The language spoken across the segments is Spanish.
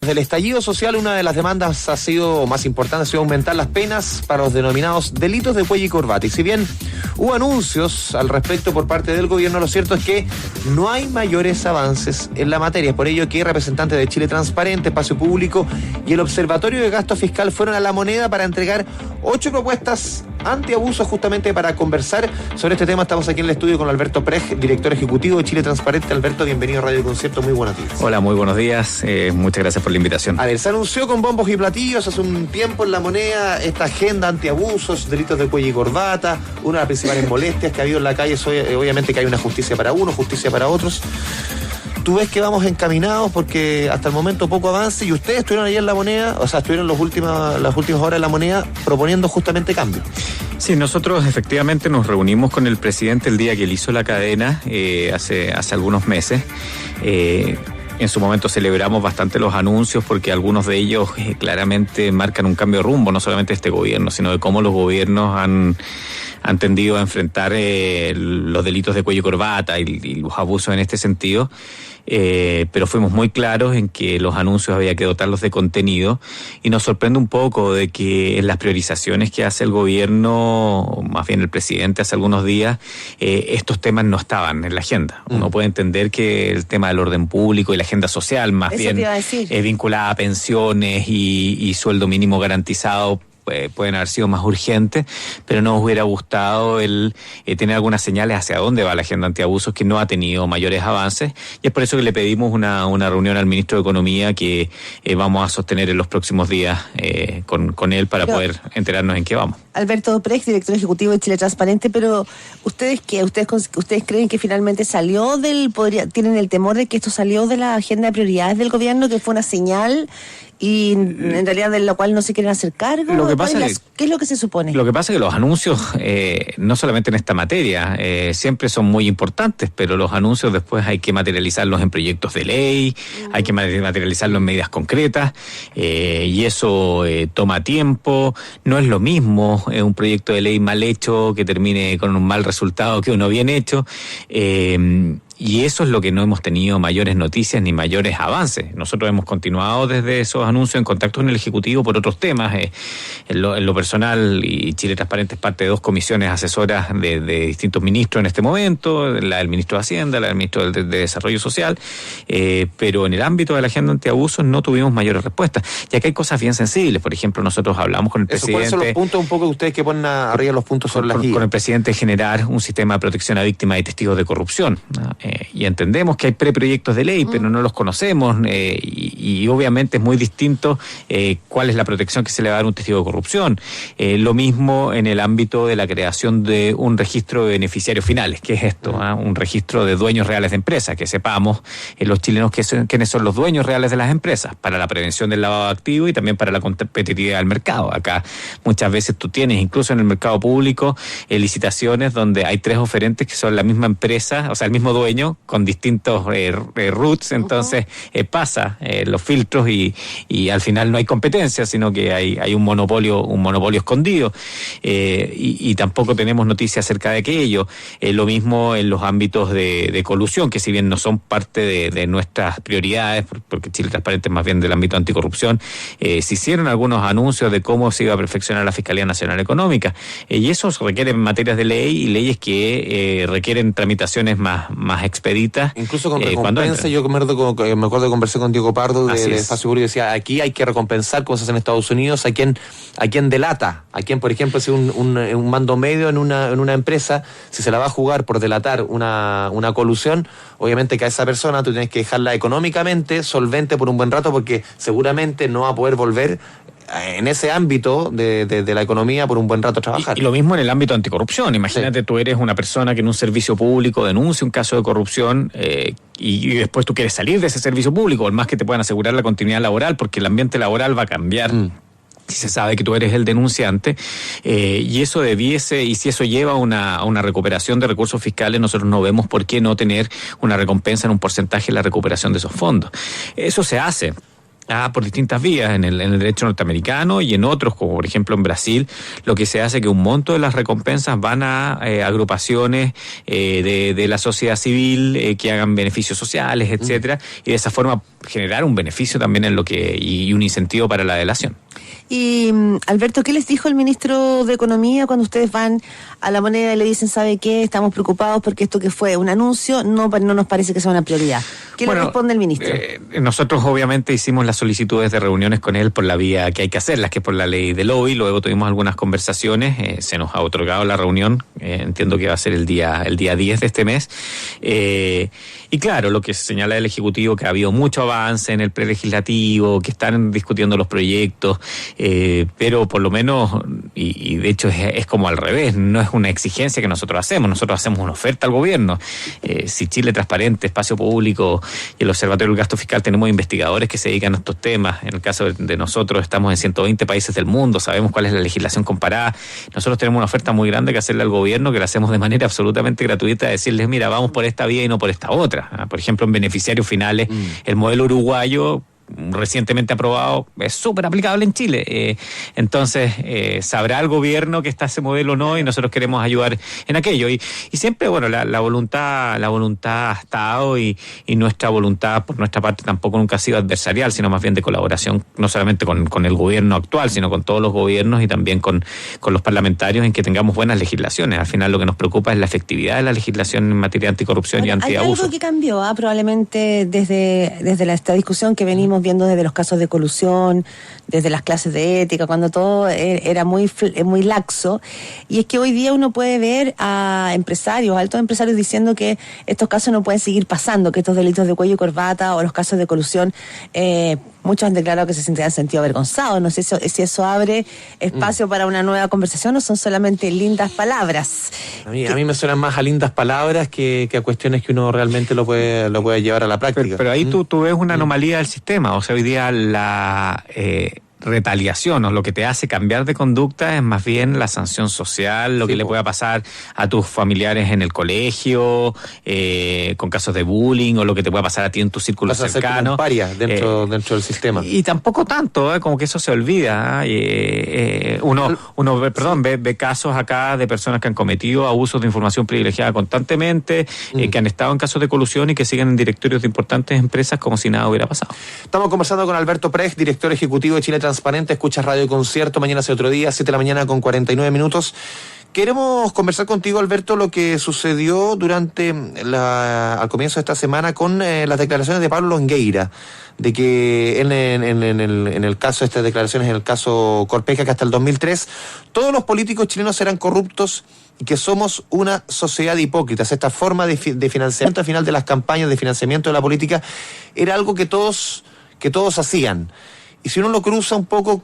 Desde el estallido social, una de las demandas más importantes ha sido aumentar las penas para los denominados delitos de cuello y corbata. Y si bien hubo anuncios al respecto por parte del gobierno, lo cierto es que no hay mayores avances en la materia. Es por ello que representantes de Chile Transparente, Espacio Público y el Observatorio de Gasto Fiscal fueron a La Moneda para entregar 8 propuestas antiabusos justamente para conversar sobre este tema. Estamos aquí en el estudio con Alberto Prej, director ejecutivo de Chile Transparente. Alberto, bienvenido a Radio Concierto, muy buenos días. Hola, muy buenos días, muchas gracias por la invitación. A ver, se anunció con bombos y platillos hace un tiempo en La Moneda esta agenda antiabusos, delitos de cuello y corbata. Una de las principales molestias que ha habido en la calle es obviamente que hay una justicia para unos, justicia para otros. ¿Tú ves que vamos encaminados? Porque hasta el momento poco avance y ustedes estuvieron ahí en La Moneda, o sea, estuvieron las últimas horas en La Moneda proponiendo justamente cambios. Sí, nosotros efectivamente nos reunimos con el presidente el día que él hizo la cadena, hace algunos meses. En su momento celebramos bastante los anuncios porque algunos de ellos claramente marcan un cambio de rumbo, no solamente de este gobierno, sino de cómo los gobiernos han tendido a enfrentar los delitos de cuello y corbata y los abusos en este sentido. Pero fuimos muy claros en que los anuncios había que dotarlos de contenido y nos sorprende un poco de que en las priorizaciones que hace el gobierno, o más bien el presidente hace algunos días, estos temas no estaban en la agenda. Uno puede entender que el tema del orden público y la agenda social más bien vinculada a pensiones y sueldo mínimo garantizado pueden haber sido más urgentes, pero nos hubiera gustado el tener algunas señales hacia dónde va la agenda antiabusos, que no ha tenido mayores avances, y es por eso que le pedimos una reunión al ministro de Economía que vamos a sostener en los próximos días con él para poder enterarnos en qué vamos. Alberto Prej, director ejecutivo de Chile Transparente, pero ¿ustedes qué? ¿Ustedes creen que finalmente tienen el temor de que esto salió de la agenda de prioridades del gobierno, que fue una señal y en realidad de lo cual no se quieren hacer cargo? ¿Qué es lo que se supone? Lo que pasa es que los anuncios, no solamente en esta materia, siempre son muy importantes, pero los anuncios después hay que materializarlos en proyectos de ley, hay que materializarlos en medidas concretas, y eso toma tiempo. No es lo mismo un proyecto de ley mal hecho que termine con un mal resultado que uno bien hecho. Y eso es lo que no hemos tenido mayores noticias ni mayores avances. Nosotros hemos continuado desde esos anuncios en contacto con el Ejecutivo por otros temas. En lo personal, y Chile Transparente es parte de 2 comisiones asesoras de distintos ministros en este momento, la del ministro de Hacienda, la del ministro de Desarrollo Social, pero en el ámbito de la agenda antiabusos no tuvimos mayores respuestas. Y acá hay cosas bien sensibles. Por ejemplo, nosotros hablamos con el presidente... ¿Cuáles son los puntos un poco que ustedes que ponen arriba los puntos sobre las guías? Con el presidente, generar un sistema de protección a víctimas y testigos de corrupción, ¿no? Y entendemos que hay preproyectos de ley, pero no los conocemos, y obviamente es muy distinto cuál es la protección que se le va a dar a un testigo de corrupción. Lo mismo en el ámbito de la creación de un registro de beneficiarios finales. ¿Qué es esto? Un registro de dueños reales de empresas, que sepamos los chilenos quiénes son los dueños reales de las empresas, para la prevención del lavado de activos y también para la competitividad del mercado. Acá muchas veces tú tienes, incluso en el mercado público, licitaciones donde hay 3 oferentes que son la misma empresa, o sea, el mismo dueño, con distintos roots, entonces pasa los filtros y al final no hay competencia, sino que hay un monopolio escondido, y tampoco tenemos noticias acerca de aquello. Lo mismo en los ámbitos de colusión, que si bien no son parte de nuestras prioridades, porque Chile Transparente es más bien del ámbito anticorrupción, se hicieron algunos anuncios de cómo se iba a perfeccionar la Fiscalía Nacional Económica, y eso se requiere materias de ley y leyes que requieren tramitaciones más expeditas. Incluso con recompensa. Yo me acuerdo que conversé con Diego Pardo del Espacio Público y decía, aquí hay que recompensar, como se hace en Estados Unidos, a quien delata, a quien, por ejemplo, si un mando medio en una empresa, si se la va a jugar por delatar una colusión, obviamente que a esa persona tú tienes que dejarla económicamente solvente por un buen rato, porque seguramente no va a poder volver en ese ámbito de la economía por un buen rato a trabajar. Y lo mismo en el ámbito anticorrupción. Imagínate, tú eres una persona que en un servicio público denuncia un caso de corrupción y después tú quieres salir de ese servicio público, por más que te puedan asegurar la continuidad laboral, porque el ambiente laboral va a cambiar. Si se sabe que tú eres el denunciante, y eso debiese, y si eso lleva a una recuperación de recursos fiscales, nosotros no vemos por qué no tener una recompensa en un porcentaje en la recuperación de esos fondos. Eso se hace. por distintas vías, en el derecho norteamericano y en otros, como por ejemplo en Brasil, lo que se hace es que un monto de las recompensas van a agrupaciones de la sociedad civil que hagan beneficios sociales, etcétera, y de esa forma generar un beneficio también y un incentivo para la delación. Y Alberto, ¿qué les dijo el ministro de Economía cuando ustedes van a La Moneda y le dicen, ¿sabe qué? Estamos preocupados porque esto que fue un anuncio no nos parece que sea una prioridad. ¿Qué le responde el ministro? Nosotros obviamente hicimos las solicitudes de reuniones con él por la vía que hay que hacerlas, que es por la ley del lobby. Luego tuvimos algunas conversaciones, se nos ha otorgado la reunión, entiendo que va a ser el día 10 de este mes. Y claro, lo que señala el Ejecutivo, que ha habido mucho avance en el prelegislativo, que están discutiendo los proyectos, pero por lo menos, y de hecho es como al revés, no es una exigencia que nosotros hacemos una oferta al gobierno. Si Chile Transparente, Espacio Público y el Observatorio del Gasto Fiscal tenemos investigadores que se dedican a estos temas, en el caso de nosotros estamos en 120 países del mundo, sabemos cuál es la legislación comparada, nosotros tenemos una oferta muy grande que hacerle al gobierno, que la hacemos de manera absolutamente gratuita, decirles, mira, vamos por esta vía y no por esta otra. Por ejemplo, en beneficiarios finales, el modelo uruguayo recientemente aprobado es súper aplicable en Chile. Entonces, sabrá el gobierno que está ese modelo o no, y nosotros queremos ayudar en aquello. Y siempre, bueno, la voluntad ha estado, y nuestra voluntad, por nuestra parte, tampoco nunca ha sido adversarial, sino más bien de colaboración, no solamente con el gobierno actual, sino con todos los gobiernos y también con los parlamentarios, en que tengamos buenas legislaciones. Al final lo que nos preocupa es la efectividad de la legislación en materia de anticorrupción y antiabuso. Hay algo que cambió, probablemente desde esta discusión que venimos viendo desde los casos de colusión, desde las clases de ética, cuando todo era muy laxo, y es que hoy día uno puede ver a empresarios, altos empresarios, diciendo que estos casos no pueden seguir pasando, que estos delitos de cuello y corbata o los casos de colusión, muchos han declarado que se han sentido avergonzados. No sé si eso abre espacio para una nueva conversación o son solamente lindas palabras. A mí me suenan más a lindas palabras que a cuestiones que uno realmente lo puede llevar a la práctica. Pero ahí tú ves una anomalía del sistema. O sea, hoy día la retaliación, o lo que te hace cambiar de conducta, es más bien la sanción social, lo que le pueda pasar a tus familiares en el colegio, con casos de bullying, o lo que te pueda pasar a ti en tu círculo cercano. Vas a ser como un paria dentro del sistema. Y tampoco tanto, como que eso se olvida. Uno ve casos acá de personas que han cometido abusos de información privilegiada constantemente, que han estado en casos de colusión y que siguen en directorios de importantes empresas como si nada hubiera pasado. Estamos conversando con Alberto Prej, director ejecutivo de Chile Transparente. Escuchas Radio Concierto, mañana hace otro día, 7 de la mañana con 49 minutos. Queremos conversar contigo, Alberto, lo que sucedió al comienzo de esta semana con las declaraciones de Pablo Longueira, de que en el caso de estas declaraciones, en el caso Corpeca, que hasta el 2003 todos los políticos chilenos eran corruptos y que somos una sociedad de hipócritas. Esta forma de financiamiento al final de las campañas, de financiamiento de la política, era algo que todos hacían. Y si uno lo cruza un poco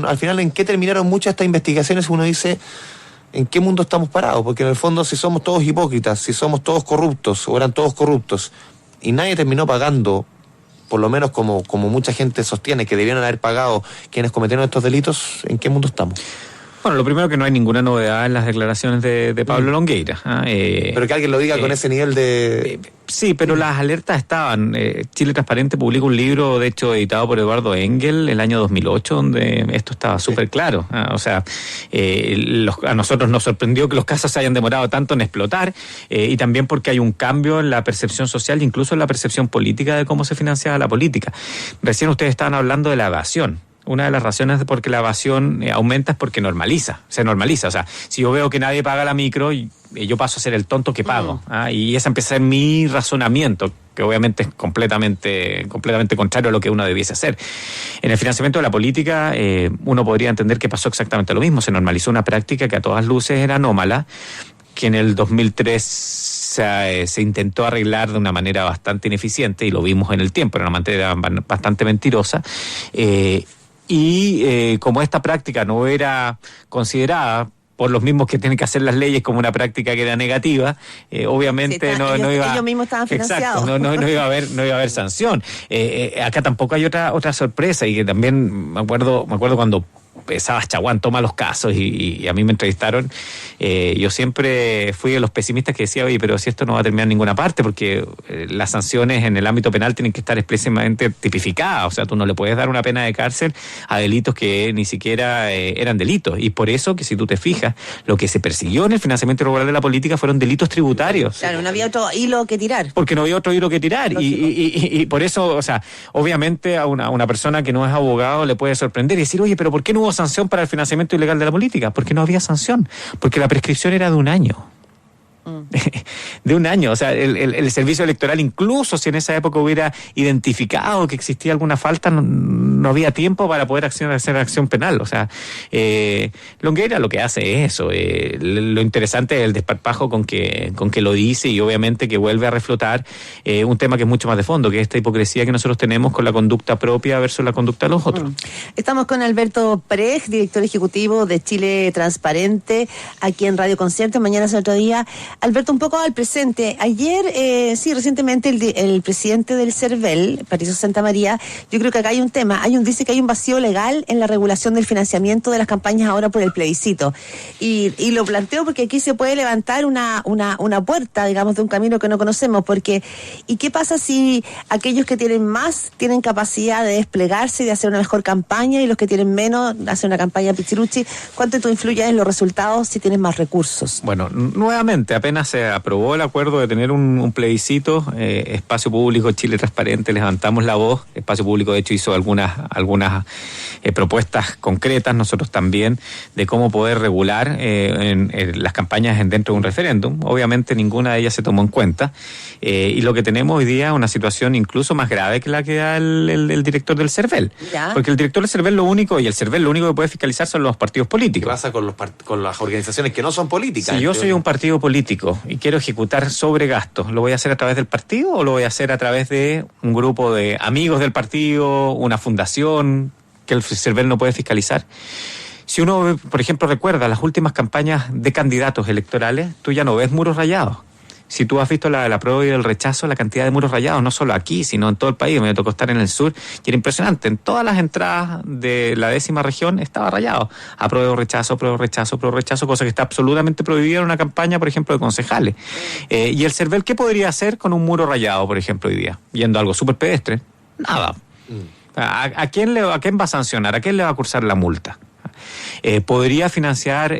al final, en qué terminaron muchas de estas investigaciones, uno dice, ¿en qué mundo estamos parados? Porque en el fondo, si somos todos hipócritas, si somos todos corruptos, o eran todos corruptos, y nadie terminó pagando, por lo menos como mucha gente sostiene que debieron haber pagado quienes cometieron estos delitos, ¿en qué mundo estamos? Bueno, lo primero, que no hay ninguna novedad en las declaraciones de Pablo Longueira. Pero que alguien lo diga con ese nivel de... Sí, pero las alertas estaban. Chile Transparente publicó un libro, de hecho, editado por Eduardo Engel, el año 2008, donde esto estaba súper claro. O sea, a nosotros nos sorprendió que los casos se hayan demorado tanto en explotar, y también porque hay un cambio en la percepción social, incluso en la percepción política de cómo se financiaba la política. Recién ustedes estaban hablando de la evasión. Una de las razones de por qué la evasión aumenta es porque se normaliza. O sea, si yo veo que nadie paga la micro, yo paso a ser el tonto que pago. Y ese empieza a ser mi razonamiento, que obviamente es completamente contrario a lo que uno debiese hacer. En el financiamiento de la política, uno podría entender que pasó exactamente lo mismo. Se normalizó una práctica que a todas luces era anómala, que en el 2003 se intentó arreglar de una manera bastante ineficiente, y lo vimos en el tiempo, era una manera bastante mentirosa. Como esta práctica no era considerada por los mismos que tienen que hacer las leyes como una práctica que era negativa, obviamente ellos mismos estaban financiados. Exacto, no iba a haber sanción. Acá tampoco hay otra sorpresa, y que también me acuerdo cuando Sabas Chaguán toma los casos y a mí me entrevistaron. Yo siempre fui de los pesimistas que decía, oye, pero si esto no va a terminar en ninguna parte, porque las sanciones en el ámbito penal tienen que estar expresamente tipificadas. O sea, tú no le puedes dar una pena de cárcel a delitos que ni siquiera eran delitos. Y por eso que si tú te fijas, lo que se persiguió en el financiamiento irregular de la política fueron delitos tributarios. Claro, no había otro hilo que tirar. Porque no había otro hilo que tirar. Y por eso, o sea, obviamente a una persona que no es abogado le puede sorprender y decir, oye, pero ¿por qué no hubo sanción para el financiamiento ilegal de la política? Porque no había sanción. Porque la prescripción era de un año. De un año, o sea, el servicio electoral, incluso si en esa época hubiera identificado que existía alguna falta, no había tiempo para poder hacer acción penal. O sea, Longueira lo que hace es eso. Lo interesante es el desparpajo con que lo dice, y obviamente que vuelve a reflotar un tema que es mucho más de fondo, que es esta hipocresía que nosotros tenemos con la conducta propia versus la conducta de los otros. Estamos con Alberto Prej, director ejecutivo de Chile Transparente, aquí en Radio Concierto. Mañana es el otro día. Alberto, un poco al presente. Ayer, recientemente el presidente del CERVEL, Patricio Santamaría, yo creo que acá hay un tema. Dice que hay un vacío legal en la regulación del financiamiento de las campañas ahora por el plebiscito. Y lo planteo porque aquí se puede levantar una puerta, digamos, de un camino que no conocemos. ¿Y qué pasa si aquellos que tienen más tienen capacidad de desplegarse y de hacer una mejor campaña, y los que tienen menos hacen una campaña pichiruchi? ¿Cuánto tú influyes en los resultados si tienes más recursos? Bueno, nuevamente, apenas se aprobó el acuerdo de tener un plebiscito, Espacio Público, Chile Transparente, levantamos la voz. Espacio Público, de hecho, hizo algunas propuestas concretas, nosotros también, de cómo poder regular en las campañas dentro de un referéndum. Obviamente ninguna de ellas se tomó en cuenta, y lo que tenemos hoy día es una situación incluso más grave que la que da el director del CERVEL. ¿Ya? Porque el director del CERVEL lo único que puede fiscalizar son los partidos políticos. ¿Qué pasa con las organizaciones que no son políticas? Si yo soy un partido político y quiero ejecutar sobre gastos, ¿lo voy a hacer a través del partido o lo voy a hacer a través de un grupo de amigos del partido, una fundación que el CERVEL no puede fiscalizar? Si uno, por ejemplo, recuerda las últimas campañas de candidatos electorales, tú ya no ves muros rayados. Si tú has visto la apruebo y el rechazo, la cantidad de muros rayados, no solo aquí, sino en todo el país. Me tocó estar en el sur y era impresionante. En todas las entradas de la 10ª región estaba rayado. Apruebo, rechazo, cosa que está absolutamente prohibida en una campaña, por ejemplo, de concejales. ¿Y el CERVEL qué podría hacer con un muro rayado, por ejemplo, hoy día? Yendo a algo súper pedestre. Nada. ¿A quién va a sancionar? ¿A quién le va a cursar la multa? Podría fiscalizar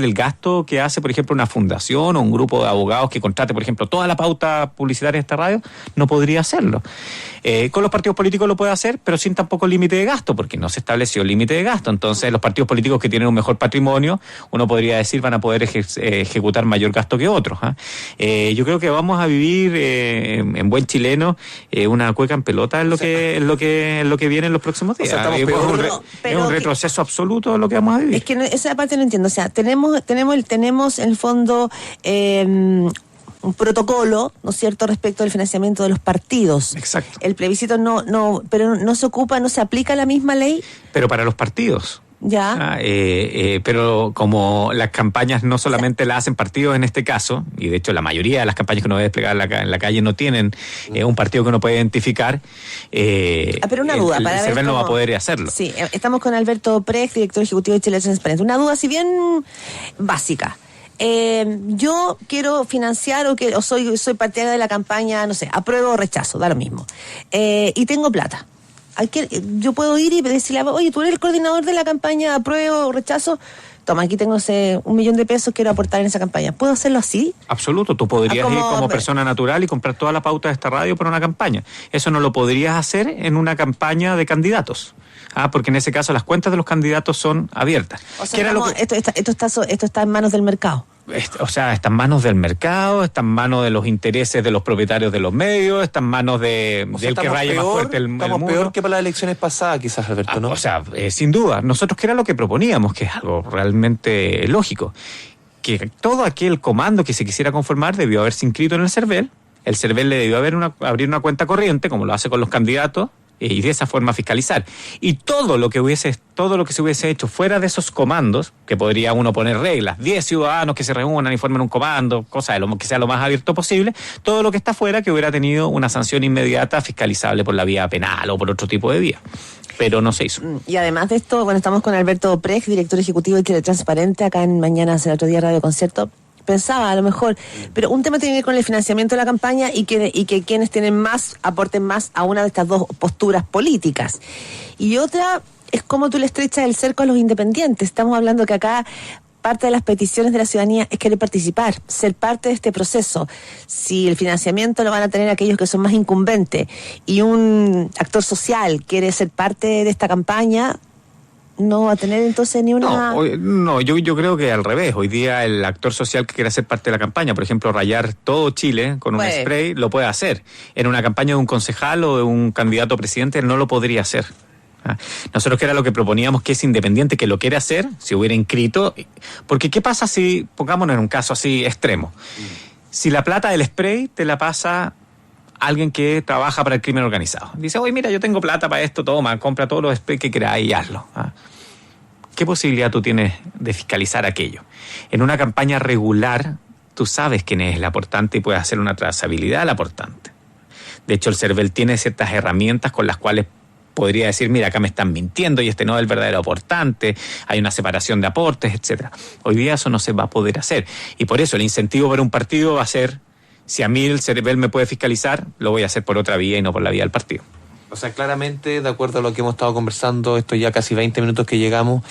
el gasto que hace, por ejemplo, una fundación o un grupo de abogados que contrate, por ejemplo, toda la pauta publicitaria de esta radio. No podría hacerlo. Con los partidos políticos lo puede hacer, pero sin tampoco límite de gasto, porque no se estableció límite de gasto. Entonces, los partidos políticos que tienen un mejor patrimonio, uno podría decir, van a poder ejecutar mayor gasto que otros. Yo creo que vamos a vivir en buen chileno una cueca en pelota en lo que viene en los próximos días. O sea, es un retroceso absoluto de lo que vamos a vivir. Es que esa parte no entiendo. O sea, tenemos en el fondo un protocolo, ¿no es cierto?, respecto al financiamiento de los partidos. Exacto. El plebiscito pero no se aplica la misma ley. Pero para los partidos. Ya. Pero como las campañas no solamente las hacen partidos en este caso, y de hecho la mayoría de las campañas que uno debe desplegar en la calle no tienen un partido que uno puede identificar, pero una duda, el CERVEL no va a poder hacerlo. Sí, estamos con Alberto Prej, director ejecutivo de Chile Transparente. Una duda, si bien básica. Yo quiero financiar o soy partidaria de la campaña, no sé, apruebo o rechazo, da lo mismo. Y tengo plata. Yo puedo ir y decirle, oye, tú eres el coordinador de la campaña, apruebo o rechazo. Toma, aquí tengo $1 millón de pesos, quiero aportar en esa campaña. ¿Puedo hacerlo así? Absoluto, tú podrías ir como persona natural y comprar toda la pauta de esta radio para una campaña. Eso no lo podrías hacer en una campaña de candidatos. Porque en ese caso las cuentas de los candidatos son abiertas. O sea, esto está en manos del mercado. O sea, está en manos del mercado, está en manos de los intereses de los propietarios de los medios, está en manos del que raya más fuerte el mundo. Estamos peor que para las elecciones pasadas, quizás, Alberto, ¿no? O sea, sin duda. Nosotros, que era lo que proponíamos, que es algo realmente lógico, que todo aquel comando que se quisiera conformar debió haberse inscrito en el CERVEL. El CERVEL le debió abrir una cuenta corriente, como lo hace con los candidatos, y de esa forma fiscalizar. Y todo lo que se hubiese hecho fuera de esos comandos, que podría uno poner reglas, 10 ciudadanos que se reúnan y formen un comando, cosa de que sea lo más abierto posible, todo lo que está fuera que hubiera tenido una sanción inmediata fiscalizable por la vía penal o por otro tipo de vía. Pero no se hizo. Y además de esto, bueno, estamos con Alberto Prej, director ejecutivo de Chile Transparente, acá en Mañana, el otro día Radio Concierto. Pensaba a lo mejor, pero un tema tiene que ver con el financiamiento de la campaña y que quienes tienen más aporten más a una de estas dos posturas políticas. Y otra es cómo tú le estrechas el cerco a los independientes. Estamos hablando que acá parte de las peticiones de la ciudadanía es querer participar, ser parte de este proceso. Si el financiamiento lo van a tener aquellos que son más incumbentes y un actor social quiere ser parte de esta campaña, no va a tener entonces ni una... No, yo creo que al revés. Hoy día el actor social que quiera ser parte de la campaña, por ejemplo, rayar todo Chile con un spray, lo puede hacer. En una campaña de un concejal o de un candidato a presidente no lo podría hacer. Nosotros que era lo que proponíamos, que es independiente, que lo quiere hacer, si hubiera inscrito, porque ¿qué pasa si, pongámonos en un caso así extremo, si la plata del spray te la pasa alguien que trabaja para el crimen organizado? Dice, oye, mira, yo tengo plata para esto, toma, compra todos los sprays que queráis y hazlo. ¿Qué posibilidad tú tienes de fiscalizar aquello? En una campaña regular, tú sabes quién es el aportante y puedes hacer una trazabilidad al aportante. De hecho, el CERVEL tiene ciertas herramientas con las cuales podría decir, mira, acá me están mintiendo y este no es el verdadero aportante, hay una separación de aportes, etcétera. Hoy día eso no se va a poder hacer. Y por eso el incentivo para un partido va a ser, si a mí el CERVEL me puede fiscalizar, lo voy a hacer por otra vía y no por la vía del partido. O sea, claramente, de acuerdo a lo que hemos estado conversando, esto ya casi 20 minutos que llevamos,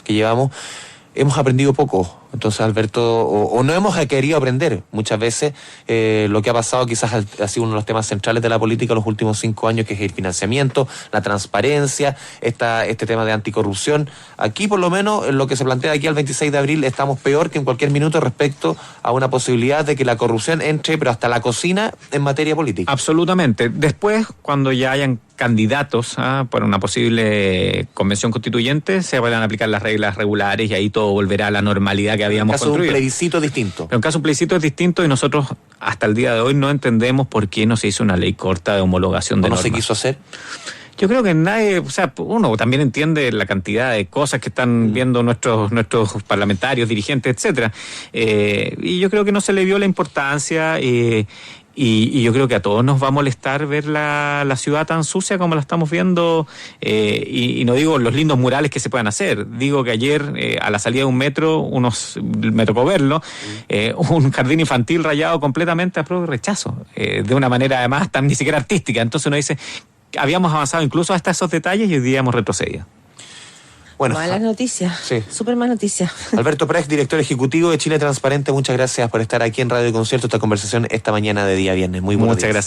hemos aprendido poco. Entonces, Alberto, o no hemos querido aprender muchas veces. Lo que ha pasado quizás ha sido uno de los temas centrales de la política en los últimos 5 años, que es el financiamiento, la transparencia, este tema de anticorrupción. Aquí, por lo menos, en lo que se plantea aquí al 26 de abril, estamos peor que en cualquier minuto respecto a una posibilidad de que la corrupción entre, pero hasta la cocina, en materia política. Absolutamente. Después, cuando ya hayan candidatos para una posible convención constituyente, se van a aplicar las reglas regulares y ahí todo volverá a la normalidad que habíamos construido. En caso de un plebiscito distinto. Pero en caso de un plebiscito es distinto y nosotros hasta el día de hoy no entendemos por qué no se hizo una ley corta de homologación de normas. ¿No se quiso hacer? Yo creo que nadie, o sea, uno también entiende la cantidad de cosas que están viendo nuestros parlamentarios, dirigentes, etcétera. Y yo creo que no se le vio la importancia y yo creo que a todos nos va a molestar ver la ciudad tan sucia como la estamos viendo, y no digo los lindos murales que se puedan hacer, digo que ayer a la salida de un metro, me tocó verlo, un jardín infantil rayado completamente a prueba de rechazo, de una manera además ni siquiera artística. Entonces uno dice, habíamos avanzado incluso hasta esos detalles y hoy día hemos retrocedido. Bueno, malas noticias, sí. Súper malas noticias. Alberto Prej, director ejecutivo de Chile Transparente, muchas gracias por estar aquí en Radio Concierto, esta conversación esta mañana de día viernes. Muy buenos días. Muchas gracias.